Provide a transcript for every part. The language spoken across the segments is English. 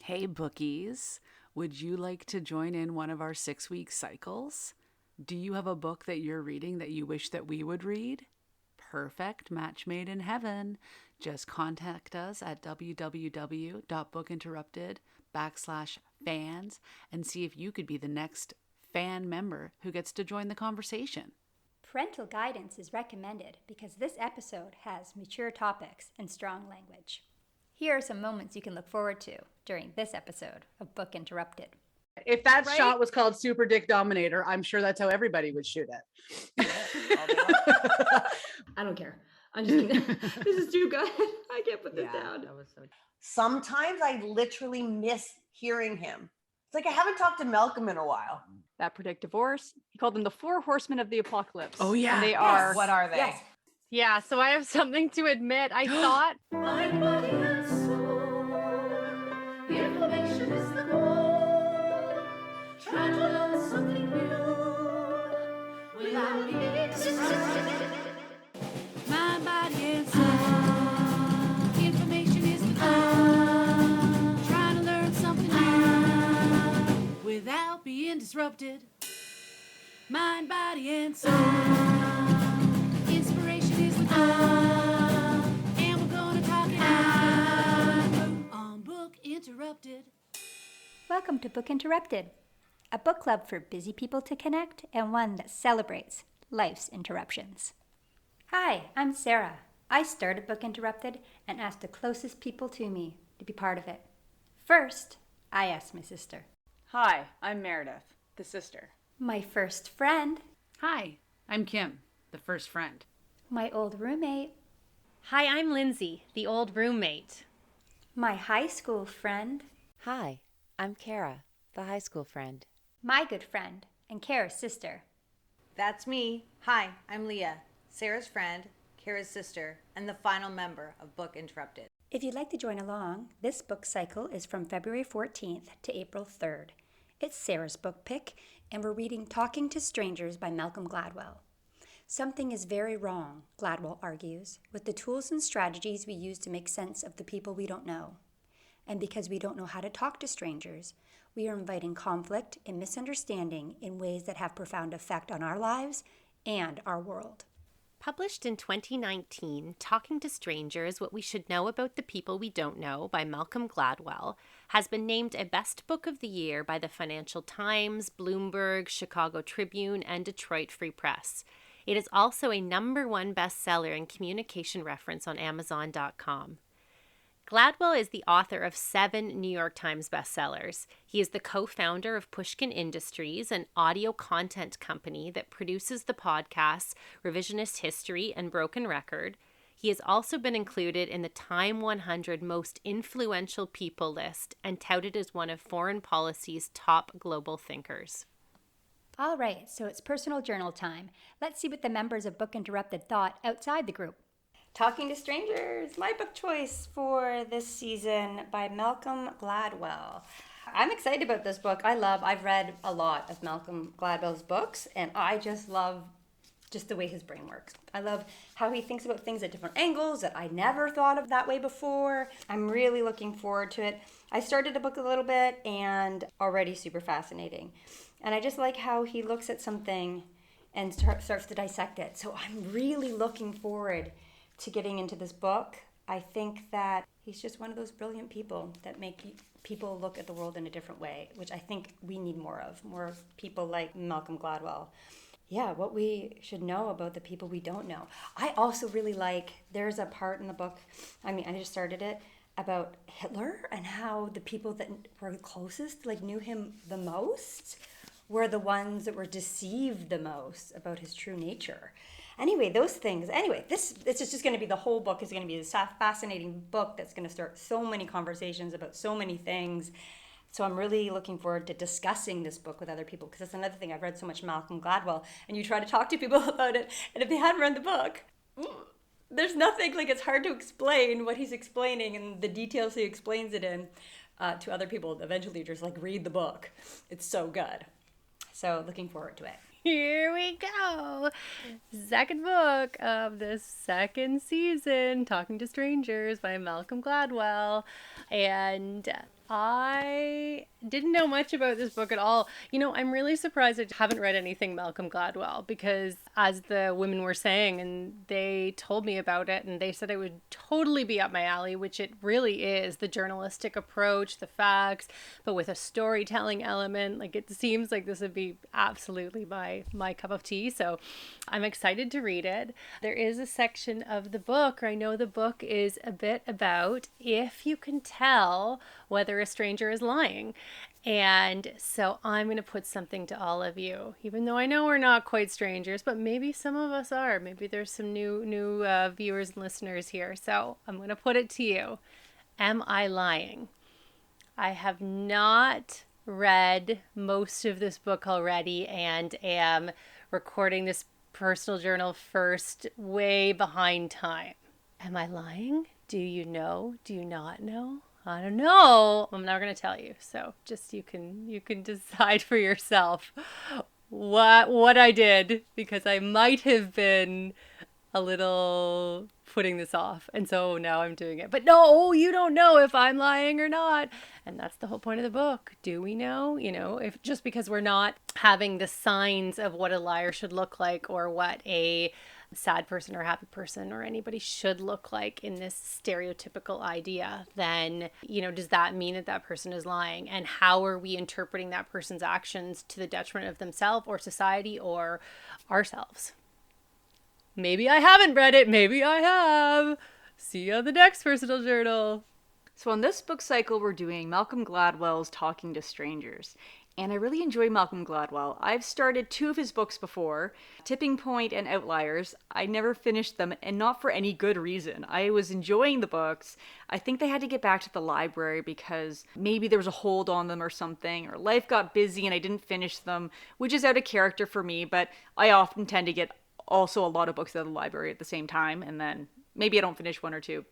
Hey bookies, would you like to join in one of our 6-week cycles? Do you have a book that you're reading that you wish that we would read? Perfect match made in heaven. Just contact us at www.bookinterrupted.com/fans and see if you could be the next fan member who gets to join the conversation. Parental guidance is recommended because this episode has mature topics and strong language. Here are some moments you can look forward to during this episode of Book Interrupted. If that shot was called Super Dick Dominator, I'm sure that's how everybody would shoot it. I don't care. I'm just kidding. This is too good. I can't put this down. That was so... Sometimes I literally miss hearing him. It's like I haven't talked to Malcolm in a while. That predict divorce. He called them the 4 horsemen of the apocalypse. Oh, yeah. And they are. What are they? Yes. Yeah, so I have something to admit. I thought Mind, body, and soul. Information is the goal. Try to learn something new without being distracted. Mind, body, and soul. Information is the goal. Trying to learn something new without being disrupted. Mind, body, and soul. Inspiration is the goal. And we're gonna talk it out on Book Interrupted. Welcome to Book Interrupted, a book club for busy people to connect and one that celebrates life's interruptions. Hi, I'm Sarah. I started Book Interrupted and asked the closest people to me to be part of it. First, I asked my sister. Hi, I'm Meredith, the sister. My first friend. Hi, I'm Kim, the first friend. My old roommate. Hi, I'm Lindsay, the old roommate. My high school friend. Hi, I'm Kara, the high school friend. My good friend and Kara's sister. That's me. Hi, I'm Leah, Sarah's friend, Kara's sister, and the final member of Book Interrupted. If you'd like to join along, this book cycle is from February 14th to April 3rd. It's Sarah's book pick, and we're reading Talking to Strangers by Malcolm Gladwell. Something is very wrong, Gladwell argues, with the tools and strategies we use to make sense of the people we don't know. And because we don't know how to talk to strangers, we are inviting conflict and misunderstanding in ways that have profound effect on our lives and our world. Published in 2019, Talking to Strangers, What We Should Know About the People We Don't Know by Malcolm Gladwell has been named a Best Book of the Year by the Financial Times, Bloomberg, Chicago Tribune, and Detroit Free Press. It is also a #1 bestseller and communication reference on Amazon.com. Gladwell is the author of 7 New York Times bestsellers. He is the co-founder of Pushkin Industries, an audio content company that produces the podcasts Revisionist History and Broken Record. He has also been included in the Time 100 Most Influential People list and touted as one of foreign policy's top global thinkers. All right, so it's personal journal time. Let's see what the members of Book Interrupted thought outside the group. Talking to Strangers, my book choice for this season by Malcolm Gladwell. I'm excited about this book. I've read a lot of Malcolm Gladwell's books, and I just love the way his brain works. I love how he thinks about things at different angles that I never thought of that way before. I'm really looking forward to it. I started the book a little bit and already super fascinating. And I just like how he looks at something and starts to dissect it. So I'm really looking forward to getting into this book. I think that he's just one of those brilliant people that make people look at the world in a different way, which I think we need more of people like Malcolm Gladwell. Yeah, what we should know about the people we don't know. I also really there's a part in the book, I just started it, about Hitler and how the people that were closest, knew him the most, were the ones that were deceived the most about his true nature. Anyway, those things. Anyway, it's just going to be, the whole book is going to be this fascinating book that's going to start so many conversations about so many things. So I'm really looking forward to discussing this book with other people, because that's another thing. I've read so much Malcolm Gladwell, and you try to talk to people about it, and if they hadn't read the book, there's nothing, it's hard to explain what he's explaining and the details he explains it in to other people. Eventually, you're just read the book. It's so good. So looking forward to it. Here we go. Second book of the second season, Talking to Strangers by Malcolm Gladwell. And I didn't know much about this book at all. You know, I'm really surprised I haven't read anything Malcolm Gladwell because, as the women were saying, and they told me about it, and they said it would totally be up my alley, which it really is. The journalistic approach, the facts, but with a storytelling element. Like, it seems like this would be absolutely my cup of tea. So I'm excited to read it. There is a section of the book, or I know the book is a bit about if you can tell whether a stranger is lying. And so I'm going to put something to all of you, even though I know we're not quite strangers, but maybe some of us are. Maybe there's some new viewers and listeners here. So I'm going to put it to you. Am I lying? I have not read most of this book already and am recording this personal journal first, way behind time. Am I lying? Do you know? Do you not know? I don't know. I'm not going to tell you. So just you can decide for yourself what I did, because I might have been a little putting this off. And so now I'm doing it. But no, you don't know if I'm lying or not. And that's the whole point of the book. Do we know? You know, if just because we're not having the signs of what a liar should look like or what a sad person or happy person or anybody should look like in this stereotypical idea, then, you know, does that mean that that person is lying? And how are we interpreting that person's actions to the detriment of themselves or society or ourselves? Maybe I haven't read it. Maybe I have. See you on the next personal journal. So on this book cycle, we're doing Malcolm Gladwell's Talking to Strangers. And I really enjoy Malcolm Gladwell. I've started 2 of his books before, Tipping Point and Outliers. I never finished them, and not for any good reason. I was enjoying the books. I think they had to get back to the library because maybe there was a hold on them or something, or life got busy and I didn't finish them, which is out of character for me, but I often tend to get also a lot of books at the library at the same time, and then maybe I don't finish 1 or 2.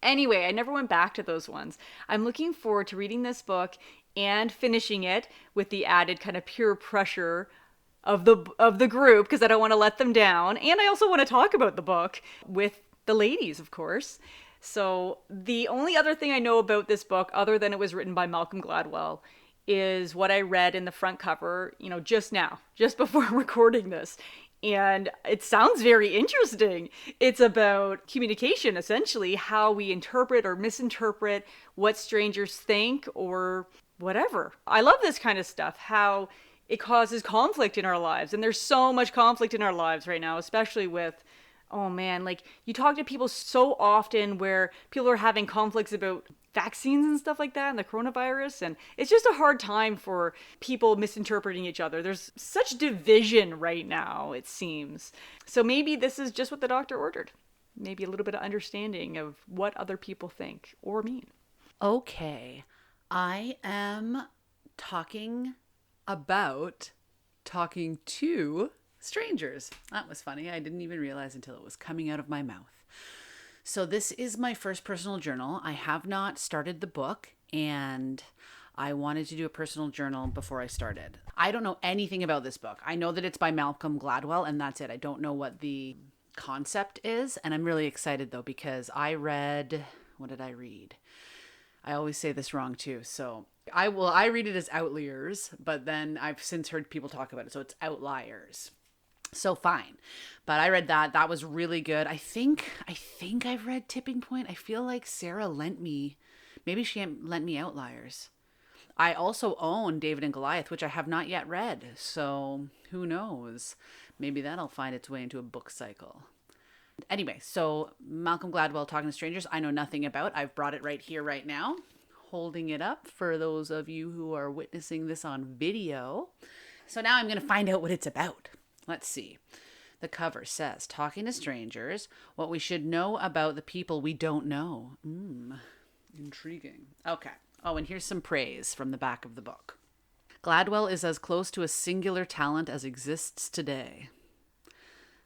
Anyway, I never went back to those ones. I'm looking forward to reading this book and finishing it with the added kind of peer pressure of the group, because I don't want to let them down. And I also want to talk about the book with the ladies, of course. So the only other thing I know about this book, other than it was written by Malcolm Gladwell, is what I read in the front cover, you know, just now, just before recording this. And it sounds very interesting. It's about communication, essentially, how we interpret or misinterpret what strangers think or whatever. I love this kind of stuff, how it causes conflict in our lives. And there's so much conflict in our lives right now, especially with, oh man, like you talk to people so often where people are having conflicts about vaccines and stuff like that and the coronavirus. And it's just a hard time for people misinterpreting each other. There's such division right now, it seems. So maybe this is just what the doctor ordered. Maybe a little bit of understanding of what other people think or mean. Okay. I am talking about talking to strangers. That was funny. I didn't even realize until it was coming out of my mouth. So this is my first personal journal. I have not started the book, and I wanted to do a personal journal before I started. I don't know anything about this book. I know that it's by Malcolm Gladwell, and that's it. I don't know what the concept is, and I'm really excited though, because I read, what did I read? I always say this wrong too. So I read it as Outliers, but then I've since heard people talk about it. So it's Outliers. So fine. But I read that. That was really good. I think I've read Tipping Point. I feel like Sarah lent me, maybe she lent me Outliers. I also own David and Goliath, which I have not yet read. So who knows? Maybe that'll find its way into a book cycle. Anyway, so Malcolm Gladwell, Talking to Strangers, I know nothing about. I've brought it right here, right now, holding it up for those of you who are witnessing this on video. So now I'm going to find out what it's about. Let's see. The cover says, Talking to Strangers, What We Should Know About the People We Don't Know. Intriguing. Okay. Oh, and here's some praise from the back of the book. Gladwell is as close to a singular talent as exists today.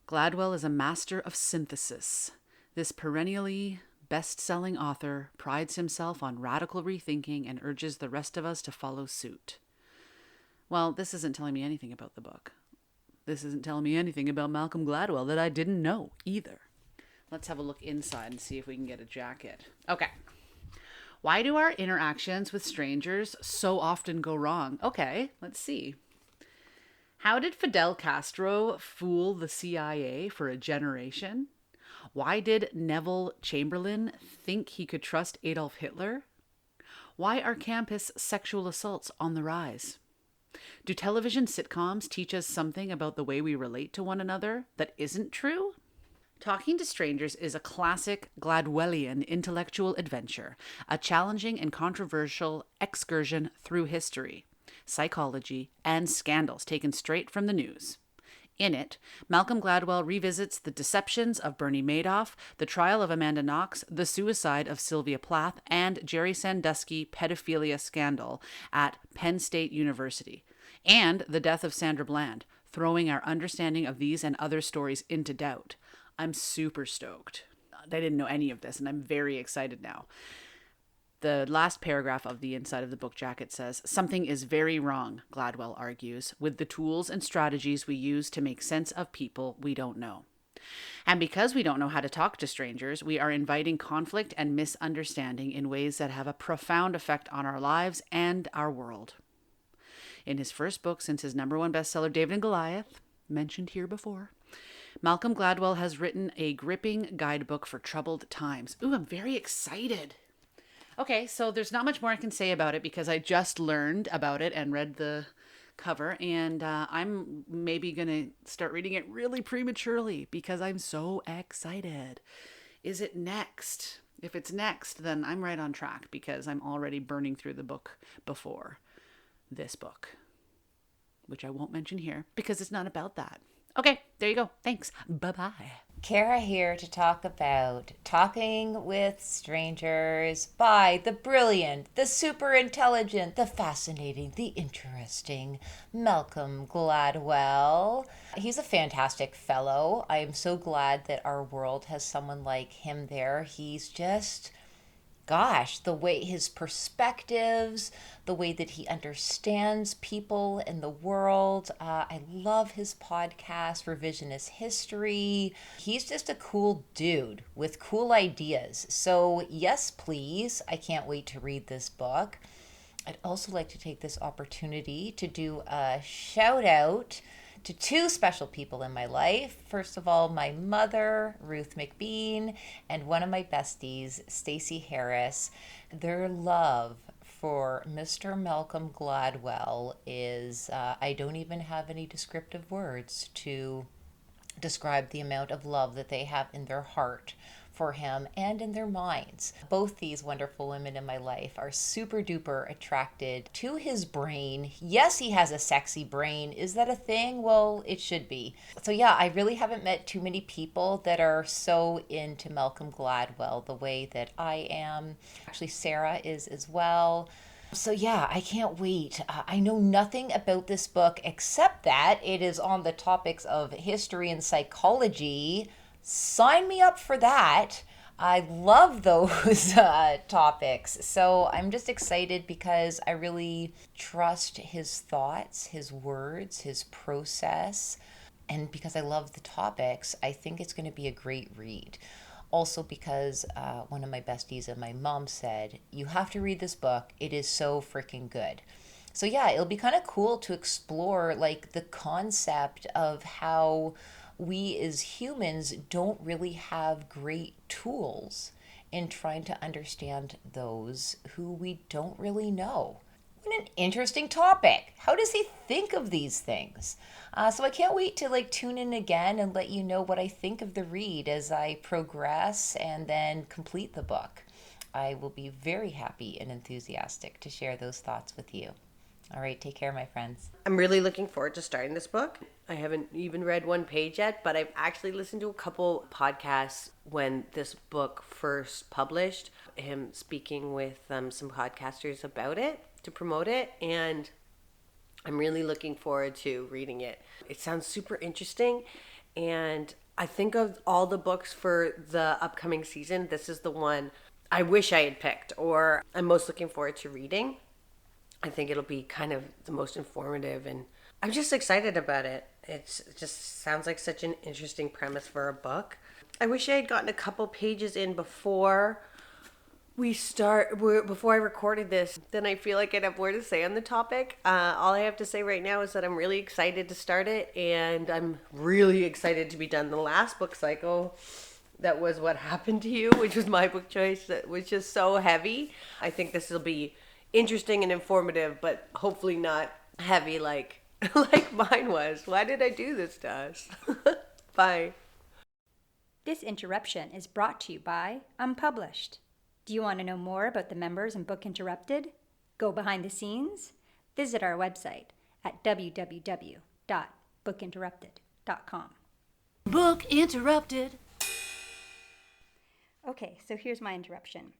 Gladwell is a master of synthesis. This perennially best-selling author prides himself on radical rethinking and urges the rest of us to follow suit. Well, this isn't telling me anything about the book. This isn't telling me anything about Malcolm Gladwell that I didn't know either. Let's have a look inside and see if we can get a jacket. Okay. Why do our interactions with strangers so often go wrong? Okay, let's see. How did Fidel Castro fool the CIA for a generation? Why did Neville Chamberlain think he could trust Adolf Hitler? Why are campus sexual assaults on the rise? Do television sitcoms teach us something about the way we relate to one another that isn't true? Talking to Strangers is a classic Gladwellian intellectual adventure, a challenging and controversial excursion through history, psychology, and scandals taken straight from the news. In it, Malcolm Gladwell revisits the deceptions of Bernie Madoff, the trial of Amanda Knox, the suicide of Sylvia Plath, and Jerry Sandusky pedophilia scandal at Penn State University, and the death of Sandra Bland, throwing our understanding of these and other stories into doubt. I'm super stoked. I didn't know any of this, and I'm very excited now. The last paragraph of the inside of the book jacket says, "Something is very wrong," Gladwell argues, "with the tools and strategies we use to make sense of people we don't know. And because we don't know how to talk to strangers, we are inviting conflict and misunderstanding in ways that have a profound effect on our lives and our world." In his first book since his #1 bestseller, David and Goliath, mentioned here before, Malcolm Gladwell has written a gripping guidebook for troubled times. Ooh, I'm very excited. Okay, so there's not much more I can say about it because I just learned about it and read the cover, and I'm maybe going to start reading it really prematurely because I'm so excited. Is it next? If it's next, then I'm right on track because I'm already burning through the book before this book, which I won't mention here because it's not about that. Okay, there you go. Thanks. Bye-bye. Kara here to talk about Talking with Strangers by the brilliant, the super intelligent, the fascinating, the interesting Malcolm Gladwell. He's a fantastic fellow. I am so glad that our world has someone like him there. He's just... gosh, the way his perspectives, the way that he understands people in the world. I love his podcast, Revisionist History. He's just a cool dude with cool ideas. So yes, please, I can't wait to read this book. I'd also like to take this opportunity to do a shout out to two special people in my life. First of all, my mother, Ruth McBean, and one of my besties, Stacey Harris. Their love for Mr. Malcolm Gladwell is, I don't even have any descriptive words to describe the amount of love that they have in their heart for him and in their minds. Both these wonderful women in my life are super duper attracted to his brain. Yes, he has a sexy brain. Is that a thing? Well, it should be. So yeah, I really haven't met too many people that are so into Malcolm Gladwell the way that I am. Actually, Sarah is as well. So yeah, I can't wait. I know nothing about this book except that it is on the topics of history and psychology. Sign me up for that. I love those topics. So I'm just excited because I really trust his thoughts, his words, his process. And because I love the topics, I think it's going to be a great read. Also because one of my besties and my mom said, you have to read this book. It is so freaking good. So yeah, it'll be kind of cool to explore like the concept of how we as humans don't really have great tools in trying to understand those who we don't really know. What an interesting topic. How does he think of these things? So I can't wait to like tune in again and let you know what I think of the read as I progress and then complete the book. I will be very happy and enthusiastic to share those thoughts with you. All right, take care, my friends. I'm really looking forward to starting this book. I haven't even read one page yet, but I've actually listened to a couple podcasts when this book first published, him speaking with some podcasters about it to promote it, and I'm really looking forward to reading it. It sounds super interesting, and I think of all the books for the upcoming season, this is the one I wish I had picked, or I'm most looking forward to reading. I think it'll be kind of the most informative, and I'm just excited about it. It just sounds like such an interesting premise for a book. I wish I had gotten a couple pages in before before I recorded this, then I feel like I'd have more to say on the topic. All I have to say right now is that I'm really excited to start it, and I'm really excited to be done the last book cycle. That was What Happened to You, which was my book choice, that was just so heavy. I think this will be interesting and informative, but hopefully not heavy like like mine was. Why did I do this to us? Bye. This interruption is brought to you by Unpublished. Do you want to know more about the members and Book Interrupted? Go behind the scenes? Visit our website at www.bookinterrupted.com. Book interrupted. Okay, so here's my interruption.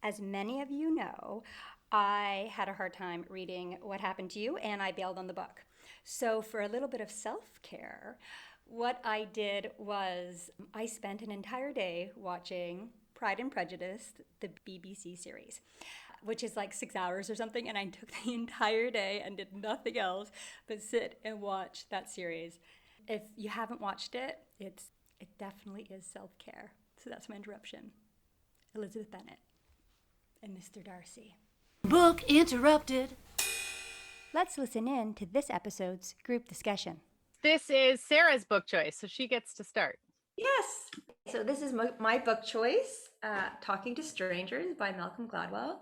As many of you know, I had a hard time reading What Happened to You, and I bailed on the book. So for a little bit of self-care, what I did was I spent an entire day watching Pride and Prejudice, the BBC series, which is like 6 hours or something, and I took the entire day and did nothing else but sit and watch that series. If you haven't watched it, it definitely is self-care. So that's my interruption. Elizabeth Bennet and Mr. Darcy. Book interrupted. Let's listen in to this episode's group discussion. This is Sarah's book choice, so she gets to start. Yes. So this is my book choice, Talking to Strangers by Malcolm Gladwell.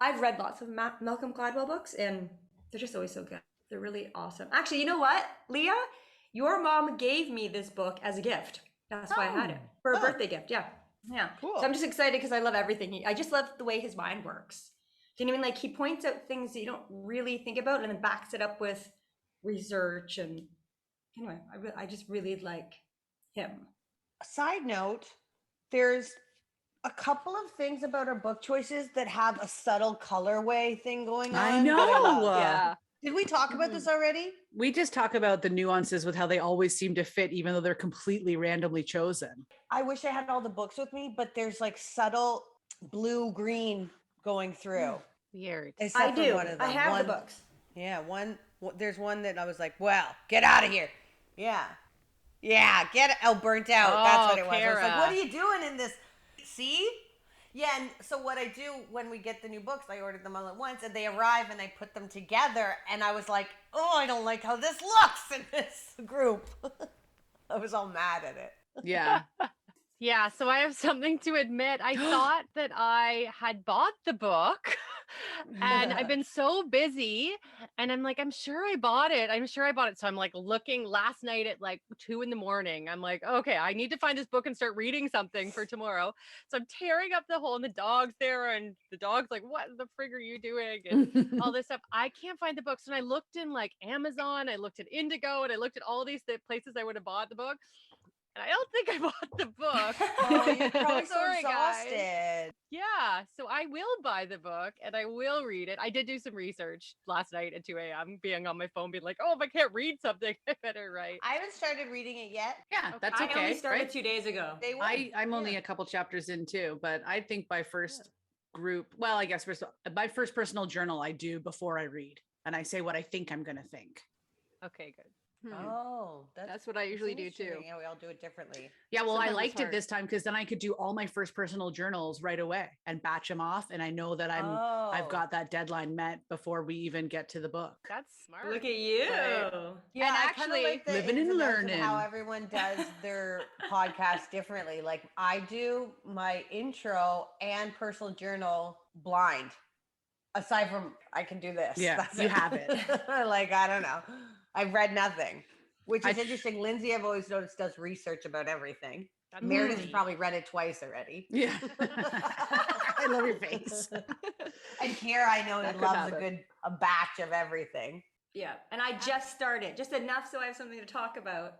I've read lots of Malcolm Gladwell books, and they're just always so good. They're really awesome. Actually, you know what, Leah? Your mom gave me this book as a gift. That's why I had it. For a birthday gift, yeah. Yeah. Cool. So I'm just excited because I love everything. I just love the way his mind works. Do you know what I mean? Like, he points out things that you don't really think about and then backs it up with research. And anyway, I just really like him. Side note, there's a couple of things about our book choices that have a subtle colorway thing going on. I know. that I love. Yeah. Did we talk about this already? We just talk about the nuances with how they always seem to fit, even though they're completely randomly chosen. I wish I had all the books with me, but there's like subtle blue-green going through. Weird. Except I for do. one of them. I have the books. Yeah, there's one that I was like, well, get out of here. Yeah, get it. Oh, burnt out. That's what it was. I was like, Kara. what are you doing in this? See? Yeah, and so what I do when we get the new books, I order them all at once, and they arrive, and I put them together, and I was like, oh, I don't like how this looks in this group. I was all mad at it. Yeah. Yeah, so I have something to admit. I thought that I had bought the book and I've been so busy and I'm like, I'm sure I bought it. So I'm like looking last night at like 2 a.m. I'm like, okay, I need to find this book and start reading something for tomorrow. So I'm tearing up the hole and the dog's there and the dog's like, what the frig are you doing? And all this stuff. I can't find the books. And I looked in like Amazon, I looked at Indigo, and I looked at all these places I would have bought the book. And I don't think I bought the book. Oh, you're probably so Sorry, exhausted. guys. Yeah, so I will buy the book and I will read it. I did do some research last night at 2 a.m. being on my phone, being like, oh, if I can't read something, I better write. I haven't started reading it yet. Yeah, that's I okay. only started right? 2 days ago. I'm only a couple chapters in too, but I think my first group, well, I guess my first personal journal I do before I read, and I say what I think I'm going to think. Okay, good. Oh, That's what I usually do too. interesting. Yeah, we all do it differently. Yeah, well, Sometimes I it's liked it hard. this time because then I could do all my first personal journals right away and batch them off, and I know that I've got that deadline met before we even get to the book. That's smart. Look at you. Yeah, And I actually, kinda like the living and ins outs of learning. how everyone does their podcast differently. Like I do my intro and personal journal blind. Aside from I can do this. Yeah, That's you have it. Like I don't know. I've read nothing, which is I- interesting. Lindsay, I've always noticed, does research about everything. That's Meredith's neat. probably read it twice already. Yeah. I love your face. And Kara, I know, That could loves happen. a batch of everything. Yeah, and I just started, just enough so I have something to talk about,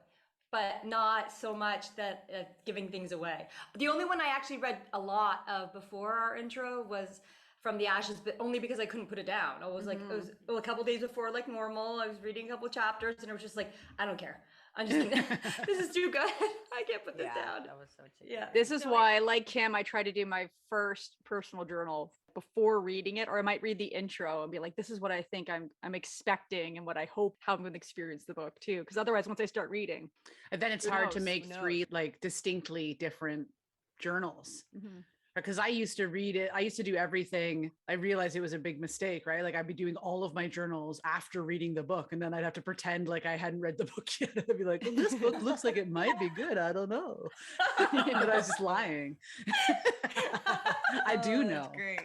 but not so much that giving things away. But the only one I actually read a lot of before our intro was From the Ashes, but only because I couldn't put it down. I was like, it was a couple days before, like normal. I was reading a couple chapters, and I was just like, I don't care. I'm just kidding. This is too good. I can't put this down. That was so cheap. Yeah. This is why, like Kim, I try to do my first personal journal before reading it, or I might read the intro and be like, this is what I think I'm expecting and what I hope how I'm going to experience the book too. Because otherwise, once I start reading, And then it's Who hard to knows? make Who knows? 3 like distinctly different journals. because I used to read it. I used to do everything. I realized it was a big mistake, right? Like I'd be doing all of my journals after reading the book, and then I'd have to pretend like I hadn't read the book yet. I'd be like, well, this book looks like it might be good. I don't know. But I was just lying. I do know. Great.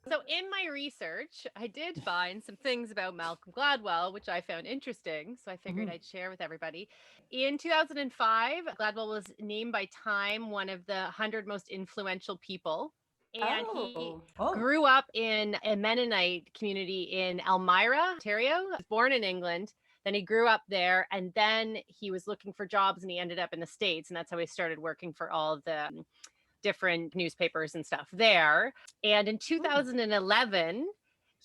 So in my research, I did find some things about Malcolm Gladwell, which I found interesting. So I figured I'd share with everybody. In 2005, Gladwell was named by Time one of the 100 most influential people. And he grew up in a Mennonite community in Elmira, Ontario. He was born in England. Then he grew up there, and then he was looking for jobs, and he ended up in the States. And that's how he started working for all the different newspapers and stuff there. And in 2011,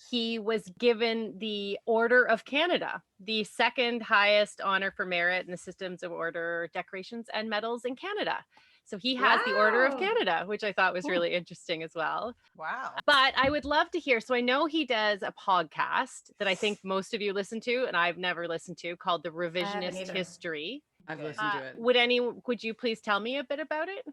he was given the Order of Canada, the second highest honor for merit in the systems of order, decorations, and medals in Canada. So he has the Order of Canada, which I thought was really interesting as well. Wow. But I would love to hear. So I know he does a podcast that I think most of you listen to, and I've never listened to, called The Revisionist History. I've listened to it. Would you please tell me a bit about it?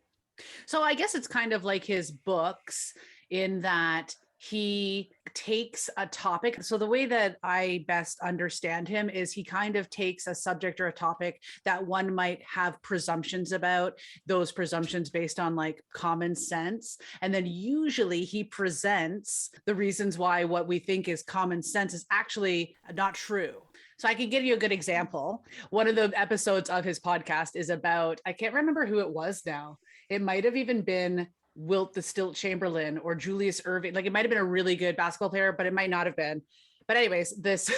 So I guess it's kind of like his books in that he takes a topic. So the way that I best understand him is he kind of takes a subject or a topic that one might have presumptions about, those presumptions based on like common sense. And then usually he presents the reasons why what we think is common sense is actually not true. So I can give you a good example. One of the episodes of his podcast is about, I can't remember who it was now. It might have even been Wilt the Stilt Chamberlain or Julius Erving. Like it might have been a really good basketball player, but it might not have been. But anyways, this,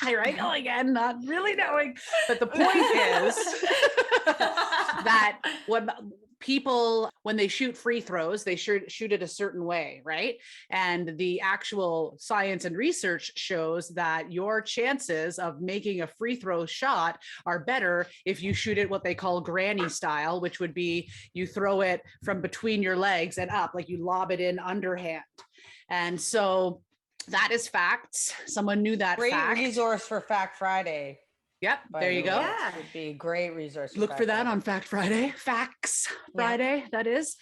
again, not really knowing. But the point is that when people, when they shoot free throws, they shoot it a certain way, right? And the actual science and research shows that your chances of making a free throw shot are better if you shoot it what they call granny style, which would be you throw it from between your legs and up, like you lob it in underhand. And so that is facts. Someone knew that. Great resource for Fact Friday. Yep, there you go. Yeah, would be a great resource. Look for that on Fact Friday. Facts Friday, that is.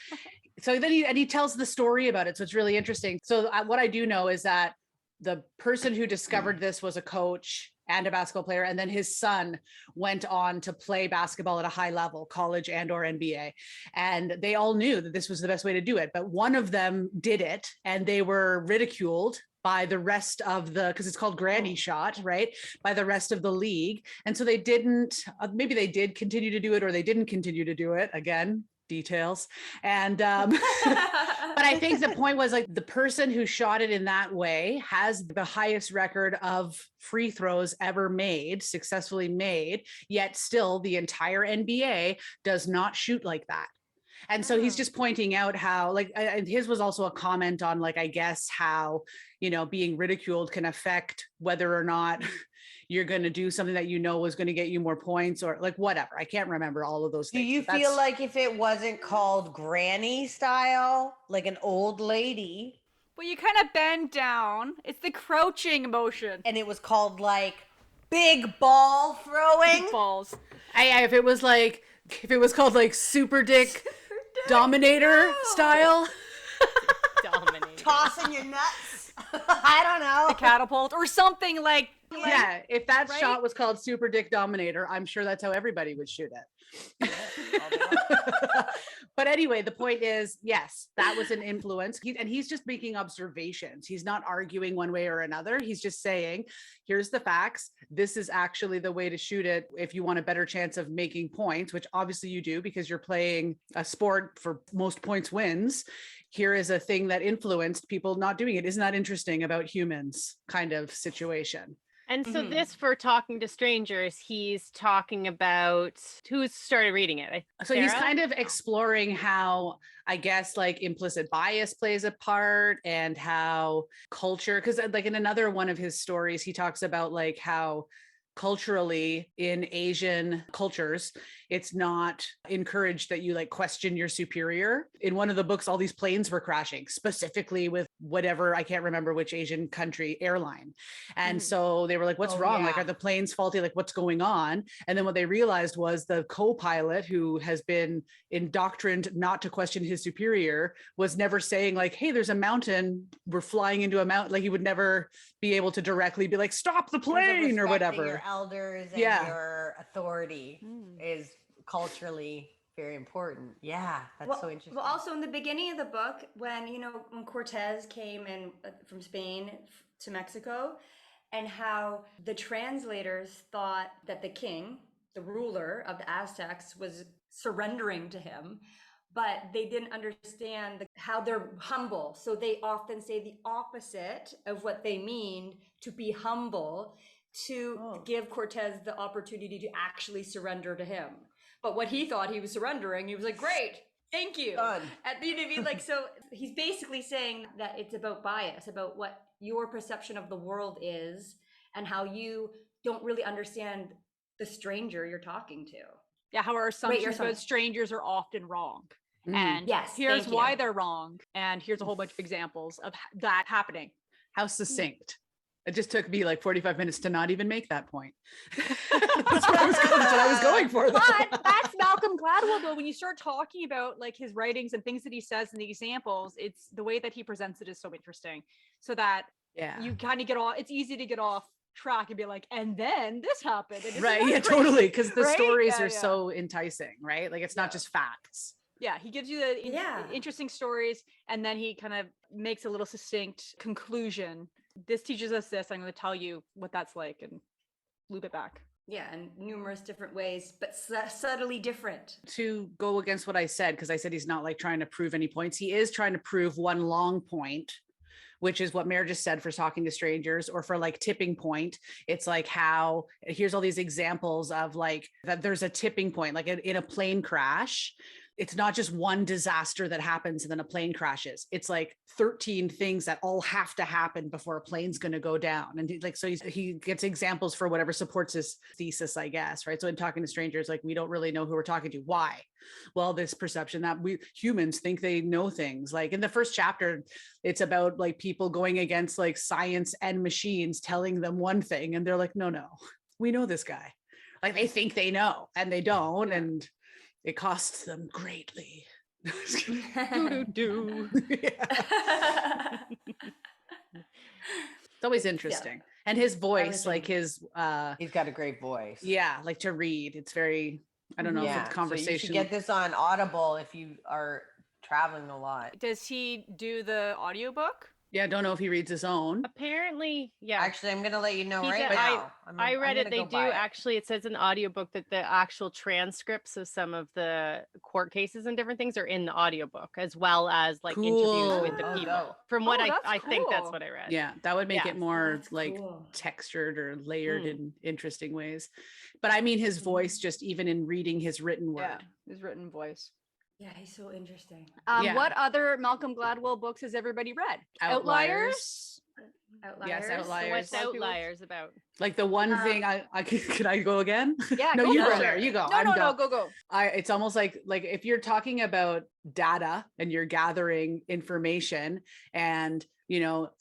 So then he tells the story about it. So it's really interesting. So what I do know is that the person who discovered this was a coach and a basketball player. And then his son went on to play basketball at a high level, college and or NBA. And they all knew that this was the best way to do it. But one of them did it and they were ridiculed by the rest of the, because it's called granny shot, right? By the rest of the league. And so they didn't, maybe they did continue to do it or they didn't continue to do it. Again, details. And, but I think the point was like the person who shot it in that way has the highest record of free throws ever made, successfully made, yet still the entire NBA does not shoot like that. And so he's just pointing out how, like, and his was also a comment on, like, I guess how, being ridiculed can affect whether or not you're going to do something that was going to get you more points or like whatever. I can't remember all of those things. Do you feel like if it wasn't called granny style, like an old lady? Well, you kind of bend down. It's the crouching motion. And it was called like big ball throwing? Big balls. If it was called like super dick dominator style. Dominator. Tossing your nuts. I don't know. The catapult or something like. Yeah, if that shot was called super dick dominator, I'm sure that's how everybody would shoot it. But anyway, the point is, yes, that was an influence. He's just making observations. He's not arguing one way or another. He's just saying, here's the facts. This is actually the way to shoot it if you want a better chance of making points, which obviously you do because you're playing a sport for most points wins. Here is a thing that influenced people not doing it. Isn't that interesting about humans kind of situation? And so this, for Talking to Strangers, he's talking about who's started reading it. So he's kind of exploring how, I guess, like implicit bias plays a part and how culture, because like in another one of his stories, he talks about like how culturally in Asian cultures, it's not encouraged that you like question your superior. In one of the books, all these planes were crashing, specifically with whatever, I can't remember which Asian country airline. And so they were like, what's wrong? Like, are the planes faulty? Like, what's going on? And then what they realized was the co-pilot, who has been indoctrined not to question his superior, was never saying like, hey, there's a mountain, we're flying into a mountain. Like, he would never be able to directly be like, stop the plane or whatever. Your elders and your authority is culturally very important. Yeah, that's so interesting. Well, also in the beginning of the book, when Cortez came in from Spain to Mexico, and how the translators thought that the king, the ruler of the Aztecs, was surrendering to him, but they didn't understand how they're humble. So they often say the opposite of what they mean to be humble, to give Cortez the opportunity to actually surrender to him. But what he thought he was surrendering, he was like, great, thank you. Done. And you know what I mean? Like, so he's basically saying that it's about bias, about what your perception of the world is and how you don't really understand the stranger you're talking to. Yeah, how our assumptions about strangers are often wrong. And yes, here's why they're wrong. And here's a whole bunch of examples of that happening. How succinct. It just took me like 45 minutes to not even make that point. That's what I was going for. But that's Malcolm Gladwell, though. When you start talking about like his writings and things that he says in the examples, it's the way that he presents it is so interesting. So that you kind of get off, it's easy to get off track and be like, and then this happened. And right. Yeah, totally. Because the stories are so enticing, right? Like, it's not just facts. Yeah, he gives you the interesting stories, and then he kind of makes a little succinct conclusion. This teaches us this. I'm going to tell you what that's like and loop it back. Yeah, in numerous different ways, but subtly different. To go against what I said, because I said he's not like trying to prove any points. He is trying to prove one long point, which is what Mare just said for Talking to Strangers, or for like tipping point. It's like how here's all these examples of like that there's a tipping point, like in a plane crash. It's not just one disaster that happens and then a plane crashes. It's like 13 things that all have to happen before a plane's going to go down. And he gets examples for whatever supports his thesis, I guess. Right. So in Talking to Strangers, like, we don't really know who we're talking to. Why? Well, this perception that we humans think they know things. Like in the first chapter, it's about like people going against like science and machines telling them one thing. And they're like, no, we know this guy. Like, they think they know and they don't. And it costs them greatly. It's always interesting. And his voice, like his he's got a great voice. Yeah, like to read. It's very, I don't know if it's conversation. So you should get this on Audible if you are traveling a lot. Does he do the audiobook? Yeah, I don't know if he reads his own. Apparently, yeah. Actually, I'm going to let you know now. I read it. They do actually. It says in the audiobook that the actual transcripts of some of the court cases and different things are in the audiobook, as well as like interviews with the people. From what I think that's what I read. Yeah, that would make it more like textured or layered in interesting ways. But I mean, his voice, just even in reading his written word. Yeah, his written voice. Yeah, he's so interesting. What other Malcolm Gladwell books has everybody read? Outliers? Yes, Outliers. What's Outliers about? Like the one thing could I go again? Yeah, no, you go there. You go. No, go. It's almost like if you're talking about data and you're gathering information and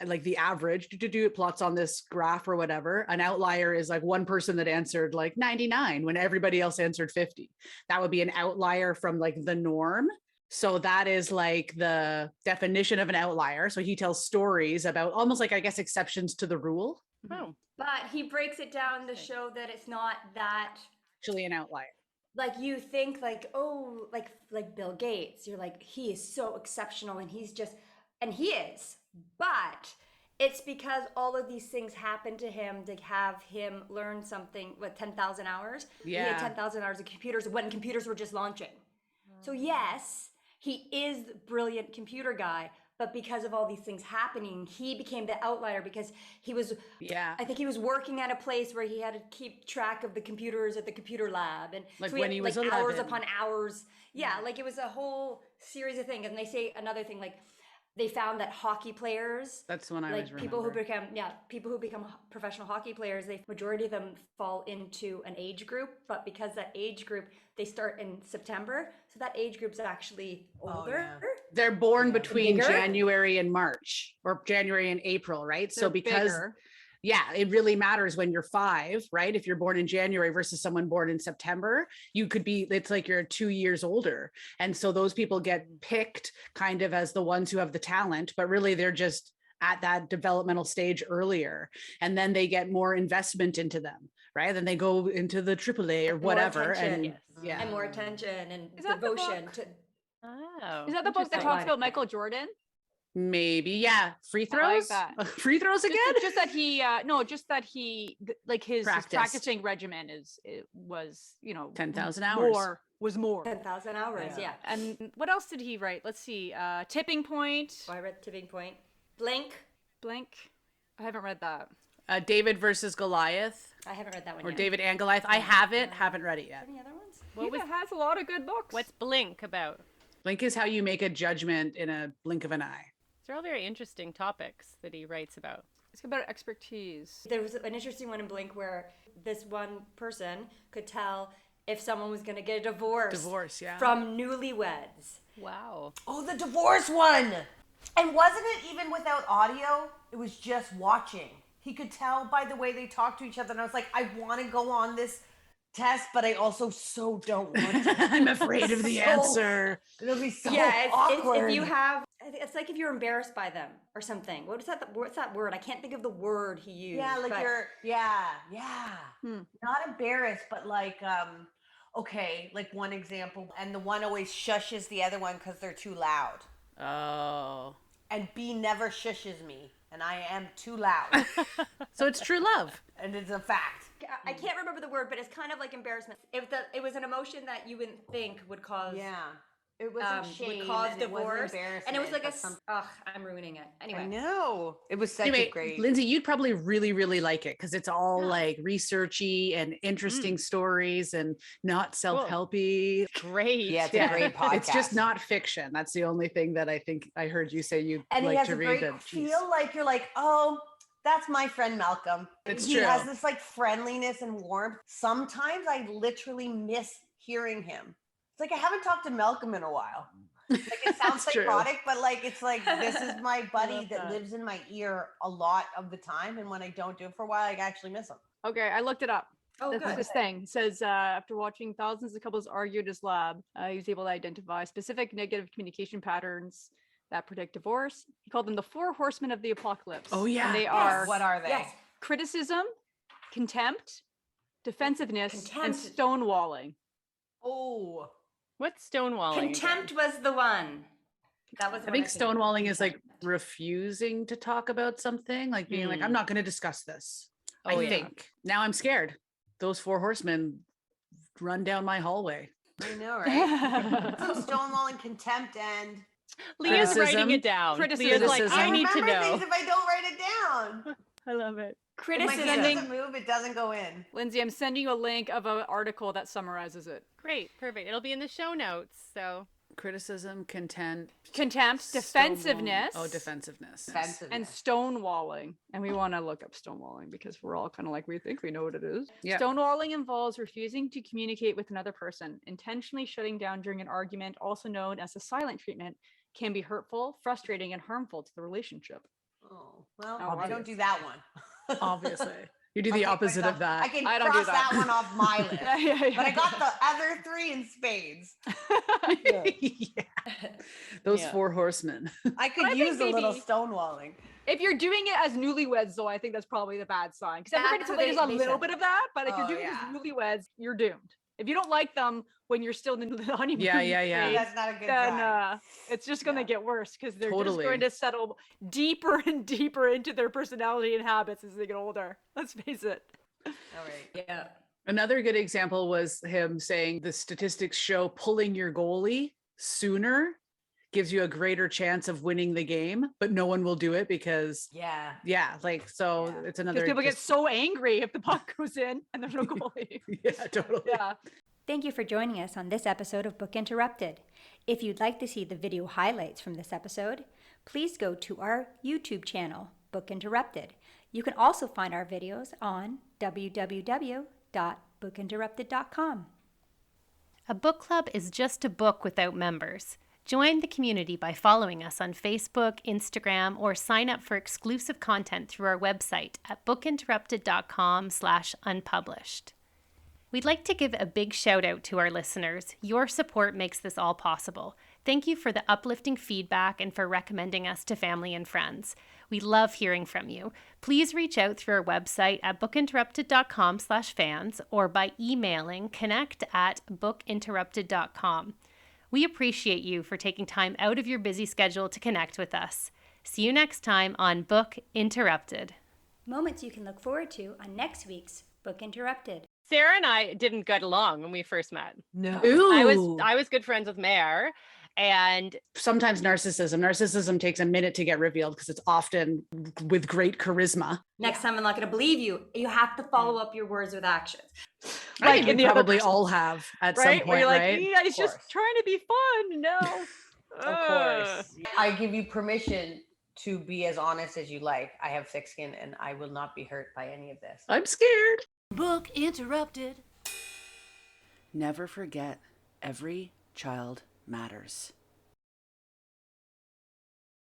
like the average it plots on this graph or whatever. An outlier is like one person that answered like 99 when everybody else answered 50. That would be an outlier from like the norm. So that is like the definition of an outlier. So he tells stories about almost like, I guess, exceptions to the rule. Oh. But he breaks it down to show that it's not that actually an outlier. Like you think like, oh, like Bill Gates, you're like, he is so exceptional and he is, but it's because all of these things happened to him to have him learn something with 10,000 hours. Yeah. He had 10,000 hours of computers when computers were just launching. So yes, he is the brilliant computer guy, but because of all these things happening, he became the outlier because he was, I think he was working at a place where he had to keep track of the computers at the computer lab. And like so when he was 11. Hours upon hours. Yeah, like it was a whole series of things. And they say another thing, like they found that hockey players, That's when I like was people who remembering. become professional hockey players, majority of them fall into an age group, but because that age group, they start in September, so that age group's actually older. They're born between Bigger? January and March, or January and April, right? So They're because bigger. yeah, it really matters when you're 5, right? If you're born in January versus someone born in September, you could be, it's like you're 2 years older. And so those people get picked kind of as the ones who have the talent, but really they're just at that developmental stage earlier. And then they get more investment into them, right? Then they go into the AAA or whatever. And yeah. And more attention and Is that the devotion book? to. Oh. Is that the book that talks about Michael Jordan? Maybe, yeah. Free I like throws? that. Free throws again? Just that he like his practicing regimen was, 10,000 hours. Was more. 10,000 hours, yeah. And what else did he write? Let's see. Tipping Point. Oh, I read Tipping Point. Blink. I haven't read that. David versus Goliath. I haven't read that one Or yet. David and Goliath. I haven't read it yet. Any other ones? He has a lot of good books. What's Blink about? Blink is how you make a judgment in a blink of an eye. They're all very interesting topics that he writes about. It's about expertise. There was an interesting one in Blink where this one person could tell if someone was going to get a divorce. From newlyweds. Wow. Oh, the divorce one. And wasn't it even without audio? It was just watching. He could tell by the way they talked to each other. And I was like, I want to go on this test, but I also so don't want to. I'm afraid of the answer. It'll be so awkward. If you have, it's like if you're embarrassed by them or something. What's that word? I can't think of the word he used. Yeah, like not embarrassed, but like, okay, like one example. And the one always shushes the other one because they're too loud. Oh. And B never shushes me, and I am too loud. So it's true love. And it's a fact. I can't remember the word, but it's kind of like embarrassment. It was an emotion that you wouldn't think would cause. Yeah. It wasn't shame. Would cause and divorce. And it was like I'm ruining it. Anyway. I know. It was such a great. Lindsay, you'd probably really, really like it because it's all like researchy and interesting stories and not self-helpy. Great. Yeah, it's a great podcast. It's just not fiction. That's the only thing that I think I heard you say you'd and like he has to a read. great feel like you're like, oh, that's my friend Malcolm. It's he true. has this like friendliness and warmth. Sometimes I literally miss hearing him. It's like I haven't talked to Malcolm in a while. Like it sounds psychotic, but like it's like this is my buddy that lives in my ear a lot of the time, and when I don't do it for a while, I actually miss him. Okay, I looked it up. Oh, This is his thing. It says after watching thousands of couples argue at his lab, he was able to identify specific negative communication patterns that predict divorce. He called them the 4 horsemen of the apocalypse. Oh yeah. And they are What are they? Yes. criticism, contempt, defensiveness, and stonewalling. Oh. What's stonewalling? Contempt was the one. That was. I think stonewalling is like refusing to talk about something, like being like, I'm not going to discuss this. I think. Now I'm scared. Those 4 horsemen run down my hallway. I know, right? So stonewalling, contempt, and Leah's writing it down. Leah's like, I need to know. Things if I don't write it down. I love it. Criticism. If my hand doesn't move, it doesn't go in. Lindsay, I'm sending you a link of an article that summarizes it. Great, perfect. It'll be in the show notes. So criticism, contempt, defensiveness. Oh, defensiveness. And stonewalling. And we want to look up stonewalling because we're all kind of like, we think we know what it is. Yeah. Stonewalling involves refusing to communicate with another person. Intentionally shutting down during an argument, also known as a silent treatment, can be hurtful, frustrating, and harmful to the relationship. Oh, well, I don't do that one. Obviously. You do the opposite of that. I can cross that one off my list. But I got the other 3 in spades. Those 4 horsemen. I could use a little stonewalling. If you're doing it as newlyweds, though, I think that's probably the bad sign. Because everybody there's a little bit of that, but if you're doing it as newlyweds, you're doomed. If you don't like them when you're still in the honeymoon phase, that's not a good then it's just going to get worse because they're just going to settle deeper and deeper into their personality and habits as they get older. Let's face it. All right. Yeah. Another good example was him saying the statistics show pulling your goalie sooner gives you a greater chance of winning the game, but no one will do it because it's another. Because people get so angry if the puck goes in and there's no goalie. Yeah, totally. Yeah. Thank you for joining us on this episode of Book Interrupted. If you'd like to see the video highlights from this episode, please go to our YouTube channel, Book Interrupted. You can also find our videos on www.bookinterrupted.com. A book club is just a book without members. Join the community by following us on Facebook, Instagram, or sign up for exclusive content through our website at bookinterrupted.com/unpublished. We'd like to give a big shout out to our listeners. Your support makes this all possible. Thank you for the uplifting feedback and for recommending us to family and friends. We love hearing from you. Please reach out through our website at bookinterrupted.com/fans or by emailing connect@bookinterrupted.com. We appreciate you for taking time out of your busy schedule to connect with us. See you next time on Book Interrupted. Moments you can look forward to on next week's Book Interrupted. Sarah and I didn't get along when we first met. No. Ooh. I was good friends with Mare, and sometimes narcissism takes a minute to get revealed because it's often with great charisma. Next time I'm not going to believe you. You have to follow up your words with actions. Like we probably all have at some point, where you're like, right? yeah, he's just trying to be fun. No. Of course. I give you permission to be as honest as you like. I have thick skin and I will not be hurt by any of this. I'm scared. Book Interrupted. Never forget, every child matters.